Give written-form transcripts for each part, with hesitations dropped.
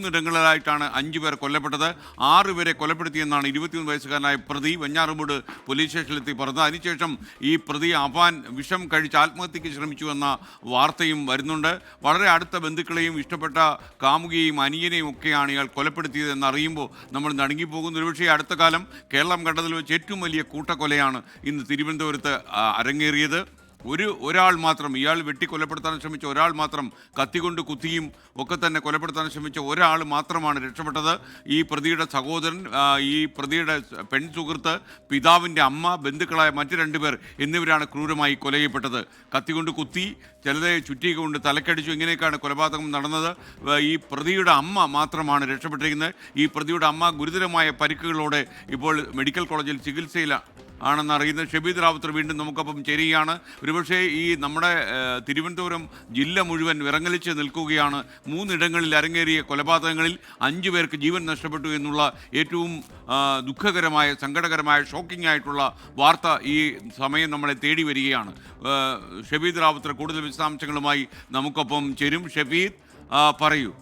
മൂന്നിടങ്ങളിലായിട്ടാണ് 5 പേർ കൊല്ലപ്പെട്ടത്. 6 പേരെ കൊലപ്പെടുത്തിയെന്നാണ് 23 വയസ്സുകാരനായ പ്രതി വെഞ്ഞാറമൂട് പോലീസ് സ്റ്റേഷനിലെത്തി പറഞ്ഞത്. അതിനുശേഷം ഈ പ്രതി അഫാൻ വിഷം കഴിച്ച് ആത്മഹത്യയ്ക്ക് ശ്രമിച്ചുവെന്ന വാർത്തയും വരുന്നുണ്ട്. വളരെ അടുത്ത ബന്ധുക്കളെയും ഇഷ്ടപ്പെട്ട കാമുകിയെയും അനിയനെയും ഒക്കെയാണ് ഇയാൾ കൊലപ്പെടുത്തിയത് എന്നറിയുമ്പോൾ നമ്മൾ നടുങ്ങിപ്പോകുന്നു. ഒരുപക്ഷേ അടുത്ത കാലം കേരളം കണ്ടതിൽ വെച്ച് ഏറ്റവും വലിയ കൂട്ടക്കൊലയാണ് ഇന്ന് തിരുവനന്തപുരത്ത് അരങ്ങേറിയത്. ഒരാൾ മാത്രം, ഇയാൾ വെട്ടിക്കൊലപ്പെടുത്താൻ ശ്രമിച്ച ഒരാൾ മാത്രം, കത്തികൊണ്ട് കുത്തിയും ഒക്കെ തന്നെ കൊലപ്പെടുത്താൻ ശ്രമിച്ച ഒരാൾ മാത്രമാണ് രക്ഷപ്പെട്ടത്. ഈ പ്രതിയുടെ സഹോദരൻ, ഈ പ്രതിയുടെ സുഹൃത്ത്, പിതാവിൻ്റെ അമ്മ, ബന്ധുക്കളായ മറ്റ് 2 പേർ എന്നിവരാണ് ക്രൂരമായി കൊല ചെയ്യപ്പെട്ടത്. കത്തികൊണ്ട് കുത്തി, ചിലരെ ചുറ്റിക കൊണ്ട് തലക്കടിച്ചു, ഇങ്ങനെയൊക്കെയാണ് കൊലപാതകം നടന്നത്. ഈ പ്രതിയുടെ അമ്മ മാത്രമാണ് രക്ഷപ്പെട്ടിരിക്കുന്നത്. ഈ പ്രതിയുടെ അമ്മ ഗുരുതരമായ പരിക്കുകളോടെ ഇപ്പോൾ മെഡിക്കൽ കോളേജിൽ ചികിത്സയിലാണ് ആണെന്നറിയുന്നത്. ഷബീദ് റാവുത്തർ വീണ്ടും നമുക്കൊപ്പം ചേരുകയാണ്. ഒരുപക്ഷെ ഈ നമ്മുടെ തിരുവനന്തപുരം ജില്ല മുഴുവൻ വിറങ്ങലിച്ച് നിൽക്കുകയാണ്. 3 ഇടങ്ങളിൽ അരങ്ങേറിയ കൊലപാതകങ്ങളിൽ 5 പേർക്ക് ജീവൻ നഷ്ടപ്പെട്ടു എന്നുള്ള ഏറ്റവും ദുഃഖകരമായ, സങ്കടകരമായ, ഷോക്കിംഗ് ആയിട്ടുള്ള വാർത്ത ഈ സമയം നമ്മളെ തേടി വരികയാണ്. ഷബീദ് റാവുത്തർ കൂടുതൽ വിശദാംശങ്ങളുമായി നമുക്കൊപ്പം ചേരും. ഷബീദ്, പറയൂ.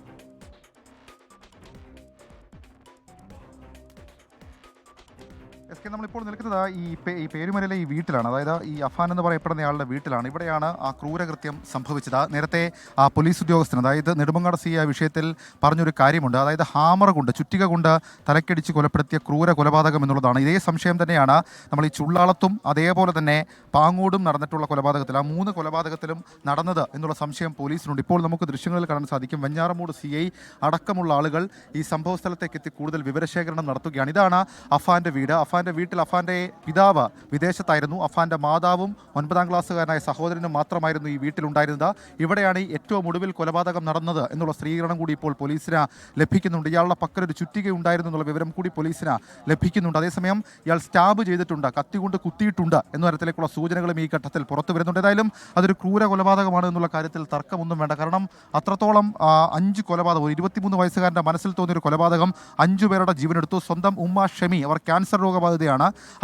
നമ്മളിപ്പോൾ നിൽക്കുന്നത് ഈ പേരുമലയിലെ ഈ വീട്ടിലാണ്. അതായത് ഈ അഫാൻ എന്ന് പറയപ്പെടുന്നയാളുടെ വീട്ടിലാണ്. ഇവിടെയാണ് ആ ക്രൂരകൃത്യം സംഭവിച്ചത്. നേരത്തെ ആ പോലീസ് ഉദ്യോഗസ്ഥൻ, അതായത് നെടുമങ്ങാട് സി ആ വിഷയത്തിൽ പറഞ്ഞൊരു കാര്യമുണ്ട്. അതായത് ഹാമർ കൊണ്ട്, ചുറ്റിക കൊണ്ട് തലക്കടിച്ച് കൊലപ്പെടുത്തിയ ക്രൂര കൊലപാതകം എന്നുള്ളതാണ്. ഇതേ സംശയം തന്നെയാണ് നമ്മൾ ഈ ചുള്ളാളത്തും അതേപോലെ തന്നെ പാങ്ങോടും നടന്നിട്ടുള്ള കൊലപാതകത്തിൽ, ആ 3 കൊലപാതകത്തിലും നടന്നത് എന്നുള്ള സംശയം പോലീസിനുണ്ട്. ഇപ്പോൾ നമുക്ക് ദൃശ്യങ്ങളിൽ കാണാൻ സാധിക്കും. വെഞ്ഞാറമൂട് CI അടക്കമുള്ള ആളുകൾ ഈ സംഭവ സ്ഥലത്തേക്ക് എത്തി കൂടുതൽ വിവരശേഖരണം നടത്തുകയാണ്. ഇതാണ് അഫാന്റെ വീട്. അഫാന്റെ വീട്ടിൽ അഫാന്റെ പിതാവ് വിദേശത്തായിരുന്നു. അഫാന്റെ മാതാവും 9ാം ക്ലാസ്സുകാരനായ സഹോദരനും മാത്രമായിരുന്നു ഈ വീട്ടിലുണ്ടായിരുന്നത്. ഇവിടെയാണ് ഈ ഏറ്റവും ഒടുവിൽ കൊലപാതകം നടന്നത് എന്നുള്ള സ്ഥിരീകരണം കൂടി ഇപ്പോൾ പോലീസിന് ലഭിക്കുന്നുണ്ട്. ഇയാളുടെ പക്കലൊരു ചുറ്റിക ഉണ്ടായിരുന്നു എന്നുള്ള വിവരം കൂടി പോലീസിന് ലഭിക്കുന്നുണ്ട്. അതേസമയം ഇയാൾ സ്റ്റാബ് ചെയ്തിട്ടുണ്ട്, കത്തി കൊണ്ട് കുത്തിയിട്ടുണ്ട് എന്ന തരത്തിലേക്കുള്ള സൂചനകളും ഈ ഘട്ടത്തിൽ പുറത്തു വരുന്നുണ്ട്. ഏതായാലും അതൊരു ക്രൂര കൊലപാതകമാണ് എന്നുള്ള കാര്യത്തിൽ തർക്കമൊന്നും വേണ്ട. കാരണം അത്രത്തോളം 5 കൊലപാതകം, 23 വയസ്സുകാരൻ്റെ മനസ്സിൽ തോന്നിയൊരു കൊലപാതകം 5 പേരുടെ ജീവനെടുത്തു. സ്വന്തം ഉമ്മ ഷെമി, അവർ ക്യാൻസർ രോഗബാധിതയാണ്.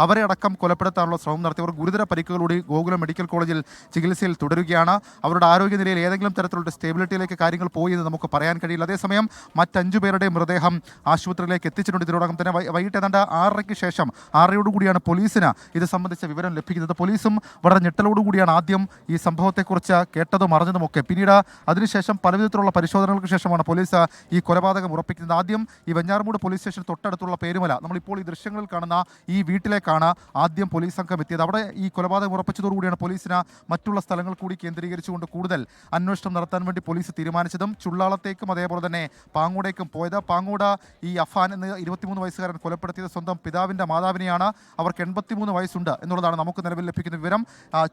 അവരെ അടക്കം കൊലപ്പെടുത്താനുള്ള ശ്രമം നടത്തി. അവർ ഗുരുതര പരിക്കുകളോടെ ഗോകുലം മെഡിക്കൽ കോളേജിൽ ചികിത്സയിൽ തുടരുകയാണ്. അവരുടെ ആരോഗ്യനിലയിൽ ഏതെങ്കിലും തരത്തിലുള്ള സ്റ്റേബിലിറ്റിയിലേക്ക് കാര്യങ്ങൾ പോയി എന്ന് നമുക്ക് പറയാൻ കഴിയില്ല. അതേസമയം മറ്റ്5 പേരുടെ മൃതദേഹം ആശുപത്രിയിലേക്ക് എത്തിച്ചിട്ടുണ്ട്. ഇതിനോടകം തന്നെ വൈകിട്ട് ഏതാണ്ട് 6:30 ശേഷം 6:00 പോലീസിന് ഇത് സംബന്ധിച്ച വിവരം ലഭിക്കുന്നത്. പോലീസും വളരെ ഞെട്ടലോടുകൂടിയാണ് ആദ്യം ഈ സംഭവത്തെക്കുറിച്ച് കേട്ടതും അറിഞ്ഞതുമൊക്കെ. പിന്നീട് അതിനുശേഷം പലവിധത്തിലുള്ള പരിശോധനകൾക്ക് ശേഷമാണ് പോലീസ് ഈ കൊലപാതകം ഉറപ്പിക്കുന്നത്. ആദ്യം ഈ വെഞ്ഞാറമൂട് പോലീസ് സ്റ്റേഷൻ തൊട്ടടുത്തുള്ള പേരുമല, നമ്മളിപ്പോൾ ഈ ദൃശ്യങ്ങളിൽ കാണുന്ന ഈ വീട്ടിലേക്കാണ് ആദ്യം പോലീസ് സംഘം എത്തിയത്. അവിടെ ഈ കൊലപാതകം ഉറപ്പിച്ചതോടുകൂടിയാണ് പോലീസിന് മറ്റുള്ള സ്ഥലങ്ങൾ കൂടി കേന്ദ്രീകരിച്ചുകൊണ്ട് കൂടുതൽ അന്വേഷണം നടത്താൻ വേണ്ടി പോലീസ് തീരുമാനിച്ചതും. ചുള്ളാളത്തേക്കും അതേപോലെ തന്നെ പാങ്ങോടേക്കും പോയത്. പാങ്ങോട് ഈ അഫാൻ എന്ന 23 വയസ്സുകാരൻ കൊലപ്പെടുത്തിയത് സ്വന്തം പിതാവിൻ്റെ മാതാവിനെയാണ്. അവർക്ക് 83 വയസ്സുണ്ട് എന്നുള്ളതാണ് നമുക്ക് നിലവിൽ ലഭിക്കുന്ന വിവരം.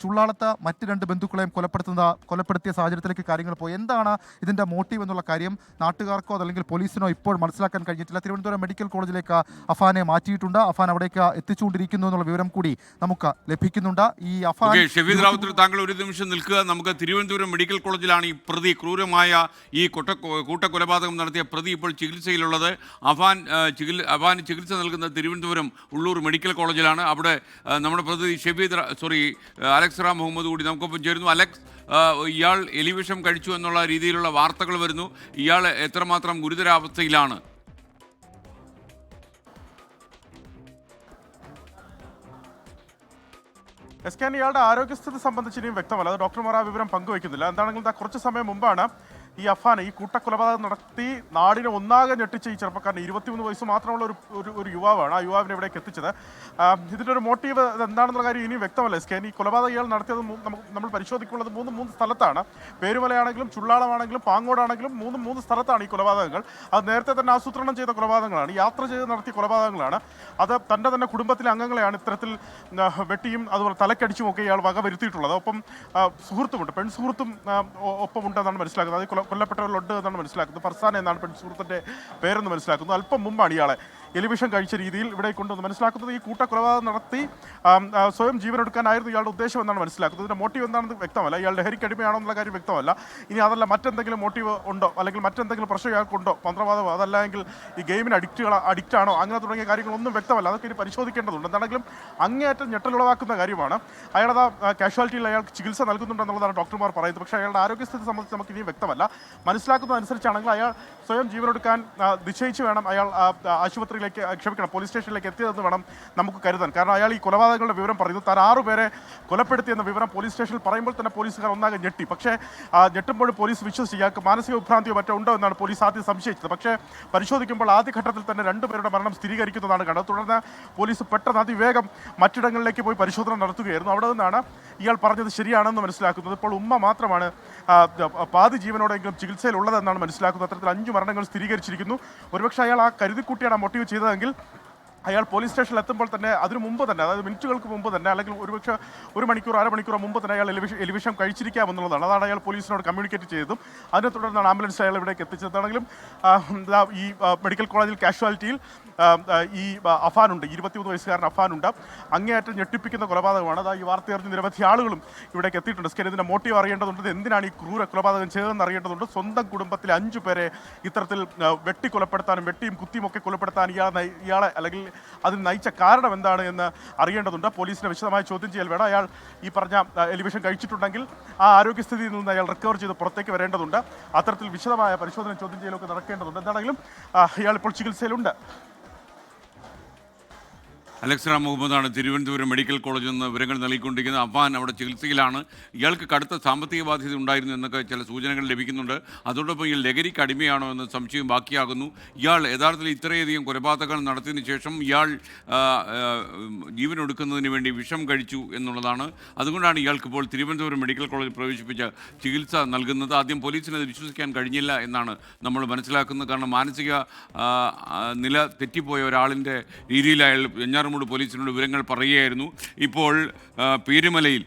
ചുള്ളാളത്ത് മറ്റ് 2 ബന്ധുക്കളെയും കൊലപ്പെടുത്തിയ സാഹചര്യത്തിലേക്ക് കാര്യങ്ങൾ പോയി. എന്താണ് ഇതിൻ്റെ മോട്ടീവ് എന്നുള്ള കാര്യം നാട്ടുകാർക്കോ അതല്ലെങ്കിൽ പോലീസിനോ ഇപ്പോൾ മനസ്സിലാക്കാൻ കഴിഞ്ഞിട്ടില്ല. തിരുവനന്തപുരം മെഡിക്കൽ കോളേജിലേക്ക് അഫാനെ മാറ്റിയിട്ടുണ്ട്. അഫാൻ അവിടേക്ക് എത്തിച്ചുകൊണ്ടിരിക്കുന്നു എന്നുള്ള വിവരം കൂടി നമുക്ക് ലഭിക്കുന്നുണ്ട്. ഈ അഫാൻ, ഷബീദ് റാവുത്തർ, താങ്കൾ ഒരു നിമിഷം നിൽക്കുക. നമുക്ക് തിരുവനന്തപുരം മെഡിക്കൽ കോളേജിലാണ് ഈ പ്രതി, ക്രൂരമായ ഈ കൂട്ടക്കൊലപാതകം നടത്തിയ പ്രതി ഇപ്പോൾ ചികിത്സയിലുള്ളത്. അഫാൻ ചികിത്സ നൽകുന്ന തിരുവനന്തപുരം ഉള്ളൂർ മെഡിക്കൽ കോളേജിലാണ്. അവിടെ നമ്മുടെ പ്രതി അലക്സ് റാം മുഹമ്മദ് കൂടി നമുക്കൊപ്പം ചേരുന്നു. അലക്സ്, ഇയാൾ എലിവിഷം കഴിച്ചു എന്നുള്ള രീതിയിലുള്ള വാർത്തകൾ വരുന്നു. ഇയാൾ എത്രമാത്രം ഗുരുതരാവസ്ഥയിലാണ്? ഇയാളുടെ ആരോഗ്യസ്ഥിതി സംബന്ധിച്ച് ഇനിയും വ്യക്തമല്ല. അത് ഡോക്ടർമാർ ആ വിവരം പങ്കുവയ്ക്കുന്നില്ല. എന്താണെങ്കിലും കുറച്ച് സമയം മുമ്പാണ് ഈ അഫാൻ ഈ കൂട്ടക്കൊലപാതകം നടത്തി നാടിനെ ഒന്നാകെ ഞെട്ടിച്ച ഈ ചെറുപ്പക്കാരൻ 23 വയസ്സ് മാത്രമുള്ള ഒരു യുവാവാണ്. ആ യുവാവിനെ ഇവിടേക്ക് എത്തിച്ചത്. ഇതിൻ്റെ ഒരു മോട്ടീവ് എന്താണെന്നുള്ള കാര്യം ഇനിയും വ്യക്തമല്ല. ഈ കൊലപാതകം ഇയാൾ നടത്തിയത് നമ്മൾ പരിശോധിക്കുള്ളത് 3 സ്ഥലത്താണ്. പേരുമലയാണെങ്കിലും ചുള്ളാളമാണെങ്കിലും പാങ്ങോടാണെങ്കിലും 3 സ്ഥലത്താണ് ഈ കൊലപാതകങ്ങൾ. അത് നേരത്തെ തന്നെ ആസൂത്രണം ചെയ്ത കൊലപാതകങ്ങളാണ്, യാത്ര ചെയ്ത് നടത്തിയ കൊലപാതകങ്ങളാണ്. അത് തൻ്റെ തന്നെ കുടുംബത്തിലെ അംഗങ്ങളെയാണ് ഇത്തരത്തിൽ വെട്ടിയും അതുപോലെ തലക്കടിച്ചും ഒക്കെ ഇയാൾ വക വരുത്തിയിട്ടുള്ളത്. ഒപ്പം സുഹൃത്തുമുണ്ട്, പെൺസുഹൃത്തും ഒപ്പമുണ്ടെന്നാണ് മനസ്സിലാക്കുന്നത്. അത് കൊല്ലപ്പെട്ടവരിലുണ്ട് എന്നാണ് മനസ്സിലാക്കുന്നത്. ഫർസാന എന്നാണ് പെൺസുഹൃത്തിൻ്റെ പേരെന്ന് മനസ്സിലാക്കുന്നു. അല്പം മുമ്പാണ് ഇയാളെ എലിവിഷൻ കഴിച്ച രീതിയിൽ ഇവിടെ കൊണ്ടുവന്ന് മനസ്സിലാക്കുന്നത് ഈ കൂട്ടക്കൊലപാതകം നടത്തി സ്വയം ജീവനെടുക്കാനായിരുന്നു ഇയാളുടെ ഉദ്ദേശം എന്നാണ് മനസ്സിലാക്കുന്നത്. ഇതിൻ്റെ മോട്ടീവ് എന്താണെന്ന് വ്യക്തമല്ല. ഇയാൾ ലഹരിക്കടിമയാണോ എന്നുള്ള കാര്യം വ്യക്തമല്ല. ഇനി അതല്ല മറ്റെന്തെങ്കിലും മോട്ടീവ് ഉണ്ടോ, അല്ലെങ്കിൽ മറ്റെന്തെങ്കിലും പ്രശ്നം ഇയാൾക്കുണ്ടോ, മന്ത്രവാദമോ അതല്ലെങ്കിൽ ഈ ഗെയിമിന് അഡിക്റ്റ് ആണോ, അങ്ങനെ തുടങ്ങിയ കാര്യങ്ങളൊന്നും വ്യക്തമല്ല. അതൊക്കെ ഇനി പരിശോധിക്കേണ്ടതുണ്ട്. എന്താണെങ്കിലും അങ്ങേയറ്റം ഞെട്ടലുളവാക്കുന്ന കാര്യമാണ്. അയാളുടെ കാഷ്വാലിറ്റിയിൽ അയാൾക്ക് ചികിത്സ നൽകുന്നുണ്ടെന്നുള്ളതാണ് ഡോക്ടർമാർ പറയുന്നത്. പക്ഷേ അയാളുടെ ആരോഗ്യസ്ഥിതി സംബന്ധിച്ച് നമുക്ക് ഇനിയും വ്യക്തമല്ല. മനസ്സിലാക്കുന്നതനുസരിച്ചാണെങ്കിൽ അയാൾ സ്വയം ജീവനെടുക്കാൻ നിശ്ചയിച്ച് വേണം അയാൾ പോലീസ് സ്റ്റേഷനിലേക്ക് എത്തിയതെന്ന് വേണം നമുക്ക് കരുതാൻ. കാരണം അയാൾ ഈ കൊലപാതകങ്ങളുടെ വിവരം പറയുന്നു. താൻ 6 പേരെ കൊലപ്പെടുത്തിയെന്ന വിവരം പോലീസ് സ്റ്റേഷനിൽ പറയുമ്പോൾ തന്നെ പോലീസുകാർ ഒന്നാകെ ഞെട്ടി. പക്ഷേ ഞെട്ടുമ്പോൾ പോലീസ് വിശ്വസിച്ച് ഇയാൾക്ക് മാനസിക വിഭ്രാന്തിയോ മറ്റോ ഉണ്ടോ എന്നാണ് പോലീസ് ആദ്യം സംശയിച്ചത്. പക്ഷേ പരിശോധിക്കുമ്പോൾ ആദ്യഘട്ടത്തിൽ തന്നെ 2 പേരുടെ മരണം സ്ഥിരീകരിക്കുന്നതാണ് കണ്ടത്. തുടർന്ന് പോലീസ് പെട്ടെന്ന് അതിവേഗം മറ്റിടങ്ങളിലേക്ക് പോയി പരിശോധന നടത്തുകയായിരുന്നു. അവിടെ നിന്നാണ് ഇയാൾ പറഞ്ഞത് ശരിയാണെന്ന് മനസ്സിലാക്കുന്നത്. ഇപ്പോൾ ഉമ്മ മാത്രമാണ് പാതി ജീവനോടെങ്കിലും ചികിത്സയിലുള്ളതെന്നാണ് മനസ്സിലാക്കുന്നത്. അത്തരത്തിൽ 5 മരണങ്ങൾ സ്ഥിരീകരിച്ചിരിക്കുന്നു. ഒരുപക്ഷെ അയാൾ ആ കരുതിക്കുട്ടിയാണ് മോട്ടീവ് ചെയ്തതെങ്കിൽ അയാൾ പോലീസ് സ്റ്റേഷനിൽ എത്തുമ്പോൾ തന്നെ അതിനു മുമ്പ് തന്നെ, അതായത് മിനിറ്റുകൾക്ക് മുമ്പ് തന്നെ, അല്ലെങ്കിൽ ഒരുപക്ഷെ 1 മണിക്കൂർ 1/2 മണിക്കൂർ മുമ്പ് തന്നെ അയാൾ എലിവിഷം കഴിച്ചിരിക്കാമെന്നുള്ളതാണ്. അതാണ് അയാൾ പോലീസിനോട് കമ്മ്യൂണിക്കേറ്റ് ചെയ്തതും. അതിനെ തുടർന്നാണ് ആംബുലൻസ് അയാൾ ഇവിടേക്ക് എത്തിച്ചതാണെങ്കിലും ഈ മെഡിക്കൽ കോളേജിൽ കാഷ്വാലിറ്റിയിൽ ഈ അഫാനുണ്ട്, 23 വയസ്സുകാരൻ അഫാനുണ്ട്. അങ്ങേയറ്റം ഞെട്ടിപ്പിക്കുന്ന കൊലപാതകമാണ്. അതാ ഈ വാർത്ത അറിഞ്ഞ് നിരവധി ആളുകളും ഇവിടേക്ക് എത്തിയിട്ടുണ്ട്. സ്കെൻ ഇതിൻ്റെ മോട്ടീവ് അറിയേണ്ടതുണ്ട്. എന്തിനാണ് ഈ ക്രൂര കൊലപാതകം ചെയ്തതെന്ന് അറിയേണ്ടതുണ്ട്. സ്വന്തം കുടുംബത്തിലെ 5 പേരെ ഇത്തരത്തിൽ വെട്ടിക്കൊലപ്പെടുത്താനും വെട്ടിയും കുത്തിയും ഒക്കെ കൊലപ്പെടുത്താൻ ഇയാളെ അല്ലെങ്കിൽ അതിന് നയിച്ച കാരണം എന്താണ് എന്ന് അറിയേണ്ടതുണ്ട്. പോലീസിനെ വിശദമായ ചോദ്യം ചെയ്യൽ വേണം. അയാൾ ഈ പറഞ്ഞ എലിവിഷൻ കഴിച്ചിട്ടുണ്ടെങ്കിൽ ആ ആരോഗ്യസ്ഥിതിയിൽ നിന്ന് അയാൾ റിക്കവർ ചെയ്ത് പുറത്തേക്ക് വരേണ്ടതുണ്ട്. അത്തരത്തിൽ വിശദമായ പരിശോധന ചോദ്യം ചെയ്യലൊക്കെ നടക്കേണ്ടതുണ്ട്. എന്താണെങ്കിലും ഇയാൾ ഇപ്പോൾ ചികിത്സയിലുണ്ട്. അലക്സ് റാം മുഹമ്മദാണ് തിരുവനന്തപുരം മെഡിക്കൽ കോളേജിൽ നിന്ന് വിവരങ്ങൾ നൽകിക്കൊണ്ടിരിക്കുന്നത്. അഫാൻ അവിടെ ചികിത്സയിലാണ്. ഇയാൾക്ക് കടുത്ത സാമ്പത്തിക ബാധ്യത ഉണ്ടായിരുന്നു എന്നൊക്കെ ചില സൂചനകൾ ലഭിക്കുന്നുണ്ട്. അതോടൊപ്പം ഇയാൾ ലഹരിക്ക് അടിമയാണോ എന്ന സംശയം ബാക്കിയാകുന്നു. ഇയാൾ യഥാർത്ഥത്തിൽ ഇത്രയധികം കൊലപാതകങ്ങൾ നടത്തിയതിനു ശേഷം ഇയാൾ ജീവനൊടുക്കുന്നതിന് വേണ്ടി വിഷം കഴിച്ചു എന്നുള്ളതാണ്. അതുകൊണ്ടാണ് ഇയാൾക്കിപ്പോൾ തിരുവനന്തപുരം മെഡിക്കൽ കോളേജിൽ പ്രവേശിപ്പിച്ച ചികിത്സ നൽകുന്നത്. ആദ്യം പോലീസിന് അത് വിശ്വസിക്കാൻ കഴിഞ്ഞില്ല എന്നാണ് നമ്മൾ മനസ്സിലാക്കുന്നത്. കാരണം മാനസിക നില തെറ്റിപ്പോയ ഒരാളിൻ്റെ രീതിയിൽ അയാൾ വെഞ്ഞാറമൂട് പോലീസിനോട് വിവരങ്ങൾ പറയുകയായിരുന്നു. ഇപ്പോൾ പേരുമലയിൽ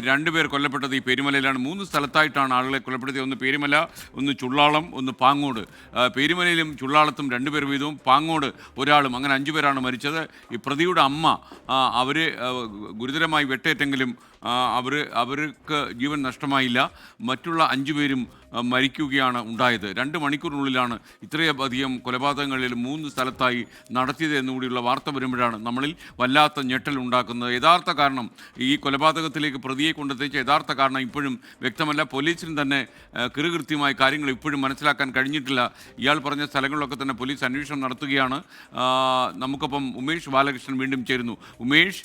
2 പേർ കൊല്ലപ്പെട്ടത് ഈ പേരുമലയിലാണ്. 3 സ്ഥലത്തായിട്ടാണ് ആളുകളെ കൊലപ്പെടുത്തിയത്. ഒന്ന് പേരുമല, ഒന്ന് ചുള്ളാളം, ഒന്ന് പാങ്ങോട്. പേരുമലയിലും ചുള്ളാളത്തും 2 പേർ വീതവും, പാങ്ങോട് ഒരാളും, അങ്ങനെ 5 പേരാണ് മരിച്ചത്. ഈ പ്രതിയുടെ അമ്മ അവർ ഗുരുതരമായി വെട്ടേറ്റെങ്കിലും അവർക്ക് ജീവൻ നഷ്ടമായില്ല. മറ്റുള്ള 5 പേരും മരിക്കുകയാണ് ഉണ്ടായത്. 2 മണിക്കൂറിനുള്ളിലാണ് ഇത്രയധികം കൊലപാതകങ്ങളിൽ 3 സ്ഥലത്തായി നടത്തിയത് എന്നുകൂടിയുള്ള വാർത്ത വരുമ്പോഴാണ് നമ്മളിൽ വല്ലാത്ത ഞെട്ടൽ ഉണ്ടാക്കുന്നത്. യഥാർത്ഥ കാരണം, ഈ കൊലപാതകത്തിലേക്ക് പ്രതിയെ കൊണ്ടെത്തിച്ച യഥാർത്ഥ കാരണം ഇപ്പോഴും വ്യക്തമല്ല. പോലീസിന് തന്നെ കൃത്യമായ കാര്യങ്ങൾ ഇപ്പോഴും മനസ്സിലാക്കാൻ കഴിഞ്ഞിട്ടില്ല. ഇയാൾ പറഞ്ഞ സ്ഥലങ്ങളിലൊക്കെ തന്നെ പോലീസ് അന്വേഷണം നടത്തുകയാണ്. നമുക്കൊപ്പം ഉമേഷ് ബാലകൃഷ്ണൻ വീണ്ടും ചേരുന്നു. ഉമേഷ്,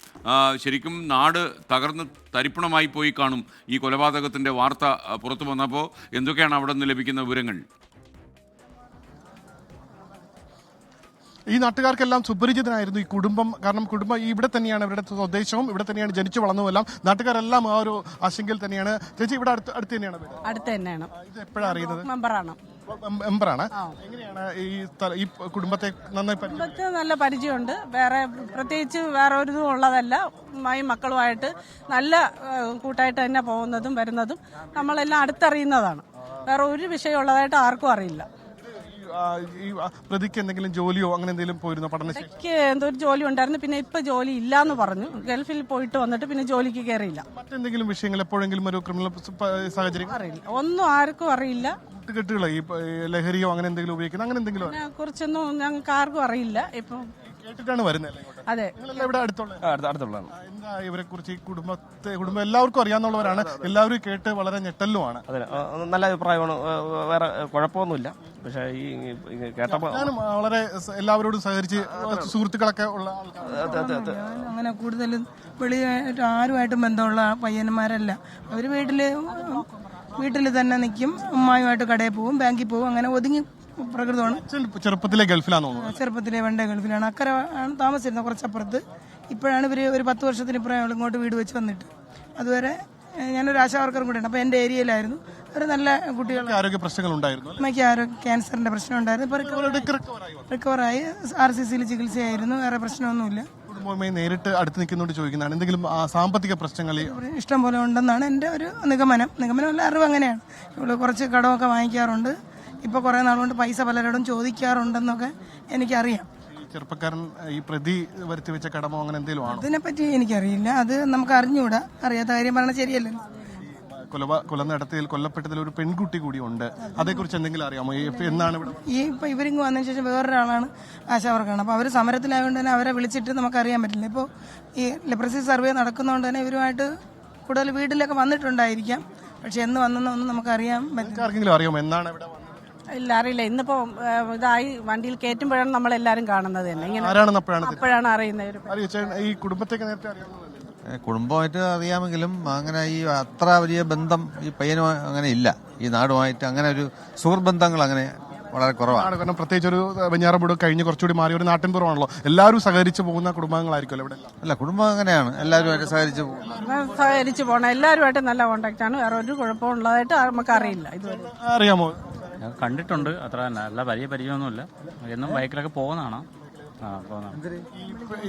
ശരിക്കും നാട് തകർന്ന് തരിപ്പണമായി പോയി കാണും ഈ കൊലപാതകത്തിൻ്റെ വാർത്ത പുറത്തു വന്നപ്പോൾ. എന്തൊക്കെയാണ് അവിടെ നിന്ന് ലഭിക്കുന്ന വിവരങ്ങൾ? ഈ നാട്ടുകാർക്കെല്ലാം സുപരിചിതനായിരുന്നു ഈ കുടുംബം. കാരണം കുടുംബം ഇവിടെ തന്നെയാണ്, അവരുടെ സ്വദേശവും ഇവിടെ തന്നെയാണ്, ജനിച്ചു വളർന്നതെല്ലാം. നാട്ടുകാരെല്ലാം ആ ഒരു ആശങ്കയിൽ തന്നെയാണ്. ചേച്ചി ഇവിടെ അടുത്ത് തന്നെയാണ്? അടുത്ത് തന്നെയാണ്. ഇത് എപ്പോഴാണ് അറിയുന്നത്? മെമ്പറാണ്. എങ്ങനെയാണ് ഈ കുടുംബത്തെ നന്നായി നല്ല പരിചയമുണ്ട്. പ്രത്യേകിച്ച് വേറെ ഒരു ഇതും ഉള്ളതല്ല. മക്കളുമായിട്ട് നല്ല കൂട്ടായിട്ട് തന്നെ പോകുന്നതും വരുന്നതും നമ്മളെല്ലാം അടുത്തറിയുന്നതാണ്. വേറെ ഒരു വിഷയം ഉള്ളതായിട്ട് ആർക്കും അറിയില്ല. ഈ പ്രതിക്ക് എന്തെങ്കിലും ജോലിയോ അങ്ങനെ എന്തെങ്കിലും പോയിരുന്നോ? പഠനശേഷിക്ക് എന്തോ ഒരു ജോലി ഉണ്ടായിരുന്നു. പിന്നെ ഇപ്പൊ ജോലി ഇല്ലാന്ന് പറഞ്ഞു. ഗൾഫിൽ പോയിട്ട് വന്നിട്ട് പിന്നെ ജോലിക്ക് കയറിയില്ല. മറ്റെന്തെങ്കിലും വിഷയങ്ങൾ എപ്പോഴെങ്കിലും ഒരു ക്രിമിനൽ സാഹചര്യം അറിയില്ല, ഒന്നും ആർക്കും അറിയില്ല. കൂട്ടുകെട്ടുകളോ ഈ ലഹരിയോ അങ്ങനെ എന്തെങ്കിലും ഉപയോഗിക്കുന്നത് അങ്ങനെ എന്തെങ്കിലും കുറിച്ചൊന്നും ഞങ്ങൾക്ക് ആർക്കും അറിയില്ല. ഇപ്പൊ കേട്ടിട്ടാണ് വരുന്നത്. അതെ, ഇവിടെ അടുത്തുള്ളതാണ്. എന്താ ഇവരെ കുറിച്ച് ഈ കുടുംബം എല്ലാവർക്കും അറിയാവുന്നവരാണ്. എല്ലാവരും കേട്ട് വളരെ ഞെട്ടലുമാണ്. നല്ല അഭിപ്രായമാണ്, വേറെ കുഴപ്പമൊന്നുമില്ല. പക്ഷേ ഈ കേട്ടപ്പോൾ വളരെ എല്ലാവരോടും സഹകരിച്ച് സുഹൃത്തുക്കളൊക്കെ ഉള്ള അങ്ങനെ കൂടുതലും വെളിയായിട്ട് ആരുമായിട്ടും ബന്ധമുള്ള പയ്യന്മാരല്ല. അവർ വീട്ടിൽ തന്നെ നിൽക്കും. ഉമ്മായുമായിട്ട് കടയിൽ പോകും, ബാങ്കിൽ പോകും. അങ്ങനെ ഒതുങ്ങി പ്രകൃതമാണ്. ചെറുപ്പത്തിലെ ഗൾഫിലാണോ? ചെറുപ്പത്തിലെ പണ്ടേ ഗൾഫിലാണ്. അക്കരെ ആണ് താമസിച്ചിരുന്നത്, കുറച്ചപ്പുറത്ത്. ഇപ്പോഴാണ് ഇവർ ഒരു 10 വർഷത്തിനിപ്പുറം ഇങ്ങോട്ട് വീട് വെച്ച് വന്നിട്ട്. അതുവരെ ഞാനൊരു ആശാവർക്കറും കൂടെയാണ്. അപ്പോൾ എൻ്റെ ഏരിയയിലായിരുന്നു. ഒരു നല്ല കുട്ടികൾ. ആരോഗ്യ പ്രശ്നങ്ങൾ ഉണ്ടായിരുന്നു. അമ്മയ്ക്ക് ക്യാൻസറിന്റെ പ്രശ്നം ഉണ്ടായിരുന്നു. ഇപ്പോൾ റിക്കവറായി RCCയിൽ ചികിത്സയായിരുന്നു. വേറെ പ്രശ്നമൊന്നുമില്ല. കുടുംബവുമായി നേരിട്ട് അടുത്ത് നിൽക്കുന്നോണ്ട് ചോദിക്കുന്നതാണ്, എന്തെങ്കിലും സാമ്പത്തിക പ്രശ്നങ്ങൾ ഇഷ്ടം പോലെ ഉണ്ടെന്നാണ് എൻ്റെ ഒരു നിഗമനമല്ല, അറിവ് അങ്ങനെയാണ്. ഇവിടെ കുറച്ച് കടമൊക്കെ വാങ്ങിക്കാറുണ്ട്. ഇപ്പോൾ കുറേ നാളുകൊണ്ട് പൈസ പലരോടും ചോദിക്കാറുണ്ടെന്നൊക്കെ എനിക്കറിയാം. ചെറുപ്പക്കാരൻ ഈ പ്രതി വരുത്തി വെച്ച കടമോ അങ്ങനെ എന്തെങ്കിലും ആണോ? അതിനെപ്പറ്റി എനിക്കറിയില്ല. അത് നമുക്ക് അറിഞ്ഞുകൂടാ. അറിയാത്ത കാര്യം പറഞ്ഞാൽ ശരിയല്ലല്ലോ. കൊല നടത്തിയതിൽ കൊല്ലപ്പെട്ടതിൽ ഒരു പെൺകുട്ടി കൂടി ഉണ്ട്. അതേക്കുറിച്ച് എന്തെങ്കിലും അറിയാമോ? എന്നാണ് ഇവിടെ ഈ ഇപ്പൊ ഇവരിങ്ങ് വന്നതിന് ശേഷം വേറൊരാളാണ് ആശാവർക്കാണ്. അപ്പോൾ അവർ സമരത്തിലായതുകൊണ്ട് തന്നെ അവരെ വിളിച്ചിട്ട് നമുക്കറിയാൻ പറ്റില്ല. ഇപ്പോൾ ഈ ലെപ്രസി സർവേ നടക്കുന്നതുകൊണ്ട് തന്നെ ഇവരുമായിട്ട് കൂടുതൽ വീട്ടിലൊക്കെ വന്നിട്ടുണ്ടായിരിക്കാം. പക്ഷെ എന്ന് വന്നെന്നൊന്നും നമുക്കറിയാൻ പറ്റില്ല. ആർക്കെങ്കിലും അറിയാമോ എന്നാണ് ഇവിടെ വന്നത്? ഇല്ല, അറിയില്ല. ഇന്നിപ്പോ ഇതായി വണ്ടിയിൽ കയറ്റുമ്പോഴാണ് നമ്മളെല്ലാരും കാണുന്നത് തന്നെ. ഇങ്ങനെ ആരാണെന്ന് അപ്പോഴാണ് അപ്പോഴാണ് അറിയുന്നത്. ഈ കുടുംബത്തേക്ക് നേരത്തെ അറിയാവുന്നതല്ലേ? കുടുംബമായിട്ട് അറിയാമെങ്കിലും അങ്ങനെ ഈ അത്ര വലിയ ബന്ധം ഈ പയ്യനും അങ്ങനെ ഇല്ല. ഈ നാടുമായിട്ട് അങ്ങനെ ഒരു സുഹൃബന്ധങ്ങൾ അങ്ങനെ വളരെ കുറവാണ്. കാരണം പ്രത്യേകിച്ച് ഒരു വെഞ്ഞാറമൂട് കഴിഞ്ഞ് കുറച്ചുകൂടി മാറി ഒരു നാട്ടിൻപുറമാണല്ലോ. എല്ലാവരും സഹകരിച്ച് പോകുന്ന കുടുംബങ്ങളായിരിക്കുമല്ലോ ഇവിടെ. അല്ല, കുടുംബം അങ്ങനെയാണ്, എല്ലാവരുമായിട്ട് സഹകരിച്ച് പോകും. സഹകരിച്ച് പോകണം. എല്ലാവരുമായിട്ട് നല്ല കോണ്ടാക്ട് ആണ്. വേറെ ഒരു കുഴപ്പമുള്ളതായിട്ട് നമുക്ക് അറിയില്ല ഇതുവരെ. അറിയാമോ? കണ്ടിട്ടുണ്ട്, അത്ര തന്നെ. അല്ല വലിയ പരിചയമൊന്നുമില്ല. എന്നും ബൈക്കിലൊക്കെ പോകുന്നതാണ്.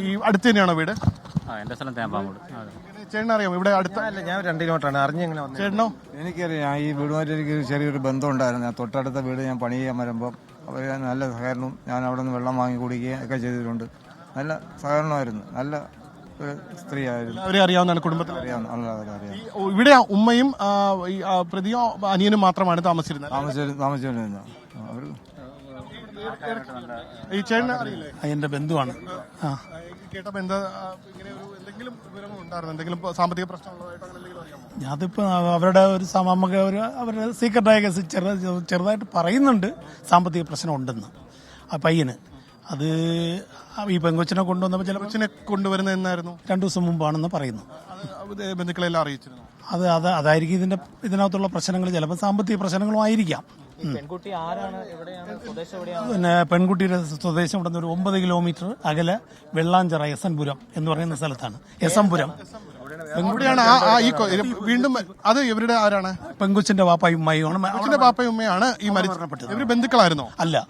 ഈ അടുത്ത് തന്നെയാണോ വീട്? എന്റെ സ്ഥലം തേമ്പാമൂട്. ചേട്ടൻ അറിയാമോ ഇവിടെ അടുത്ത? ഞാൻ 2 കിലോമീറ്ററാണ്. അറിഞ്ഞെങ്ങനെ വന്നത്? ചേട്ടനോ? എനിക്കറിയാം. ഈ വീടുമായിട്ട് എനിക്ക് ചെറിയൊരു ബന്ധം ഉണ്ടായിരുന്നു. തൊട്ടടുത്ത വീട് ഞാൻ പണി ചെയ്യാൻ വരുമ്പോൾ അവർ നല്ല സഹകരണവും, ഞാൻ അവിടെ നിന്ന് വെള്ളം വാങ്ങി കുടിക്കുകയും ഒക്കെ ചെയ്തിട്ടുണ്ട്. നല്ല സഹകരണമായിരുന്നു. നല്ല ഒരു സ്ത്രീയായിരുന്നു. അവരെ അറിയാവുന്നതാണ്, കുടുംബത്തിൽ അറിയാവുന്ന അറിയാം. ഇവിടെ ഉമ്മയും ഈ പ്രതിയോ അനിയനും മാത്രമാണ് താമസിച്ചിരുന്നത്. താമസിച്ചിരുന്നത് അവർ ഈ ചേട്ടൻ അറിയില്ലേ? എന്റെ ബന്ധുവാണ്. കേട്ടപ്പോ എന്താ ഇങ്ങനെ ഒരു എന്തെങ്കിലും വിവരങ്ങൾ ഉണ്ടായിരുന്നു? എന്തെങ്കിലും സാമ്പത്തിക പ്രശ്നമുള്ളതായിട്ട് അങ്ങനെ എന്തെങ്കിലും അറിയാമോ? അതിപ്പോ അവരുടെ ഒരു നമുക്ക് അവരുടെ സീക്രട്ടായ കേസ് ചെറുതായിട്ട് പറയുന്നുണ്ട് സാമ്പത്തിക പ്രശ്നം ഉണ്ടെന്ന് ആ പയ്യന്. അത് ഈ പെങ്കൊച്ചിനെ കൊണ്ടുവന്നപ്പോൾ ചില കൊച്ചിനെ കൊണ്ടുവരുന്നത് എന്നായിരുന്നു? 2 ദിവസം മുമ്പാണെന്ന് പറയുന്നു. ബന്ധുക്കളെല്ലാം അറിയിച്ചിരുന്നു. അതായിരിക്കും ഇതിനകത്തുള്ള പ്രശ്നങ്ങൾ. ചിലപ്പോൾ സാമ്പത്തിക പ്രശ്നങ്ങളും ആയിരിക്കാം. പെൺകുട്ടി ആരാണ്? എവിടെയാണ് സ്വദേശം? എവിടെയാണ്? പിന്നെ പെൺകുട്ടിയുടെ സ്വദേശം ഇവിടെ നിന്ന് ഒരു 9 കിലോമീറ്റർ അകലെ വെള്ളാഞ്ചിറ എസൻപുരം എന്ന് പറയുന്ന സ്ഥലത്താണ്. എസംപുരം പെൺകുട്ടിയാണ്. വീണ്ടും അത് ഇവരുടെ ആരാണ്? പെങ്കുച്ചിന്റെ വാപ്പായും ഉമ്മയുമാണ്. പാപ്പയും ഉമ്മയാണ് ഈ മരിച്ചപ്പെട്ടത്. ഇവര് ബന്ധുക്കളായിരുന്നോ? അല്ല.